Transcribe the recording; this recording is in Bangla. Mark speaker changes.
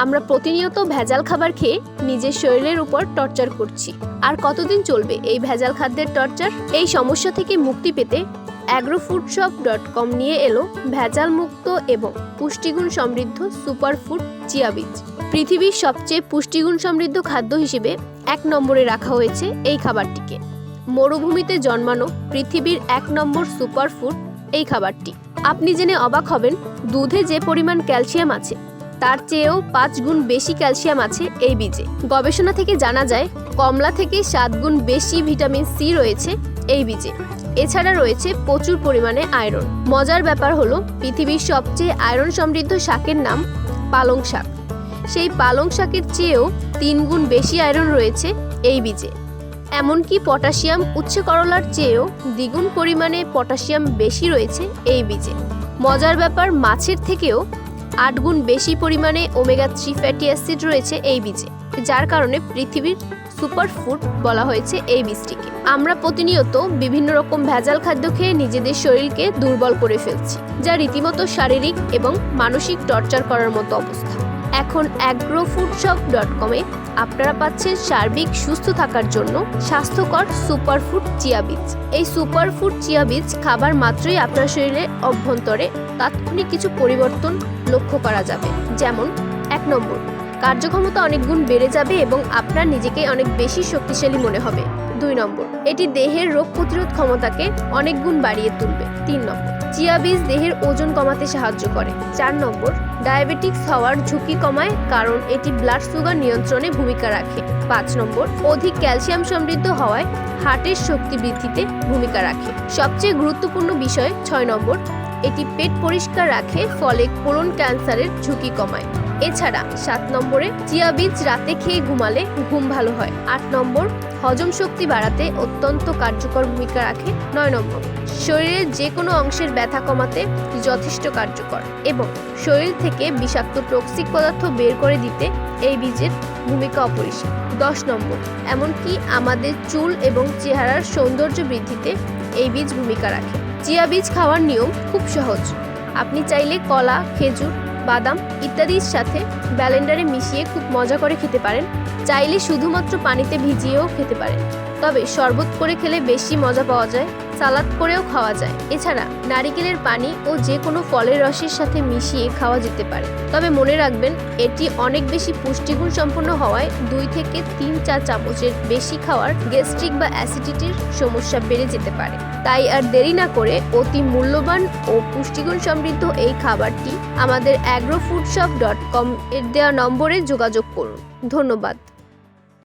Speaker 1: আমরা প্রতিনিয়ত ভেজাল খাবার খেয়ে নিজের শরীরের উপর টর্চার করছি। আর কতদিন চলবে এই ভেজাল খাদ্যের টর্চার? এই সমস্যা থেকে মুক্তি পেতে agrofoodshop.com নিয়ে এলো ভেজাল মুক্ত এবং পুষ্টিগুণ সমৃদ্ধ সুপারফুড চিয়া বীজ। পৃথিবীর সবচেয়ে পুষ্টিগুণ সমৃদ্ধ খাদ্য হিসেবে 1 নম্বরে রাখা হয়েছে এই খাবারটিকে। মরুভূমিতে জন্মানো পৃথিবীর 1 নম্বর সুপারফুড এই খাবারটি। আপনি জেনে অবাক হবেন, দুধে যে পরিমাণ ক্যালসিয়াম আছে তার চেয়েও 5 গুণ বেশি ক্যালসিয়াম আছে এই বীজে। গবেষণা থেকে জানা যায় কমলা থেকে 7 গুণ বেশি ভিটামিন সি রয়েছে এই বীজে। এছাড়া রয়েছে প্রচুর পরিমাণে আয়রন। মজার ব্যাপার হলো পৃথিবীর সবচেয়ে আয়রন সমৃদ্ধ শাকের নাম পালং শাক। সেই পালং শাকের চেয়েও 3 গুণ বেশি আয়রন রয়েছে এই বীজে। এমনকি পটাশিয়াম উচ্ছে করলার চেয়েও দ্বিগুণ পরিমাণে পটাশিয়াম বেশি রয়েছে এই বীজে। মজার ব্যাপার, মাছের থেকেও 8 গুণ বেশি পরিমাণে ওমেগা 3 ফ্যাটি অ্যাসিড রয়েছে এই বীজে, যার কারণে পৃথিবীর সুপারফুড বলা হয়েছে এই বীজটিকে। আমরা প্রতিনিয়ত বিভিন্ন রকম ভেজাল খাদ্য খেয়ে নিজেদের শরীরকে দুর্বল করে ফেলছি, যা রীতিমতো শারীরিক এবং মানসিক টর্চার করার মতো অবস্থা। এখন agrofoodshop.com-এ আপনারা পাচ্ছেন সার্বিক সুস্থ থাকার জন্য স্বাস্থ্যকর সুপারফুড চিয়া বীজ। এই সুপারফুড চিয়া বীজ খাবার মাত্রই আপনার শরীরের অভ্যন্তরে তাৎক্ষণিক কিছু পরিবর্তন লক্ষ্য করা যাবে। যেমন 1 নম্বর, কার্যক্ষমতা অনেক গুণ বেড়ে যাবে এবং আপনার নিজেকে অনেক বেশি শক্তিশালী মনে হবে। 2 নম্বর, এটি দেহের রোগ প্রতিরোধ ক্ষমতাকে অনেক গুণ বাড়িয়ে তুলবে। 3 নম্বর, চিয়া বীজ দেহের ওজন কমাতে সাহায্য করে। 4 নম্বর, ডায়াবেটিক্স হওয়ার ঝুঁকি কমায় কারণ এটি ব্লাড সুগার নিয়ন্ত্রণে ভূমিকা রাখে। 5 নম্বর, অধিক ক্যালসিয়াম সমৃদ্ধ হওয়ায় হার্টের শক্তি বৃদ্ধিতে ভূমিকা রাখে। সবচেয়ে গুরুত্বপূর্ণ বিষয় 6 নম্বর, এটি পেট পরিষ্কার রাখে, ফলে কোলন ক্যান্সারের ঝুঁকি কমায়। এছাড়া 7 নম্বরে, চিয়া বীজ রাতে খেয়ে ঘুমালে ঘুম ভালো হয়। 8 নম্বর, হজম শক্তি বাড়াতে অত্যন্ত কার্যকর ভূমিকা রাখে। 9 নম্বর, শরীরের যে কোনো অংশের ব্যথা কমাতে যথেষ্ট কার্যকর এবং শরীর থেকে বিষাক্ত টক্সিক পদার্থ বের করে দিতে এই বীজের ভূমিকা অপরিসীম। 10 নম্বর, এমনকি আমাদের চুল এবং চেহারার সৌন্দর্য বৃদ্ধিতে এই বীজ ভূমিকা রাখে। চিয়া বীজ খাওয়ার নিয়ম খুব সহজ। আপনি চাইলে কলা, খেজুর, বাদাম ইত্যাদির সাথে ব্লেন্ডারে মিশিয়ে খুব মজা করে খেতে পারেন। চাইলে শুধুমাত্র পানিতে ভিজিয়েও খেতে পারেন, তবে শরবত করে খেলে বেশি মজা পাওয়া যায়। সালাদ করেও খাওয়া যায়। এছাড়া নারিকেলের পানি ও যে কোনো ফলের রসের সাথে মিশিয়ে খাওয়া যেতে পারে। তবে মনে রাখবেন, এটি অনেক বেশি পুষ্টিগুণ সম্পন্ন হওয়ায় 2 থেকে 3 চা চামচের বেশি খাওয়ার গ্যাস্ট্রিক বা অ্যাসিডিটির সমস্যা বেড়ে যেতে পারে। তাই আর দেরি না করে অতি মূল্যবান ও পুষ্টিগুণ সমৃদ্ধ এই খাবারটি আমাদের agrofoodshop.com এর দেওয়া নম্বরে যোগাযোগ করুন। ধন্যবাদ।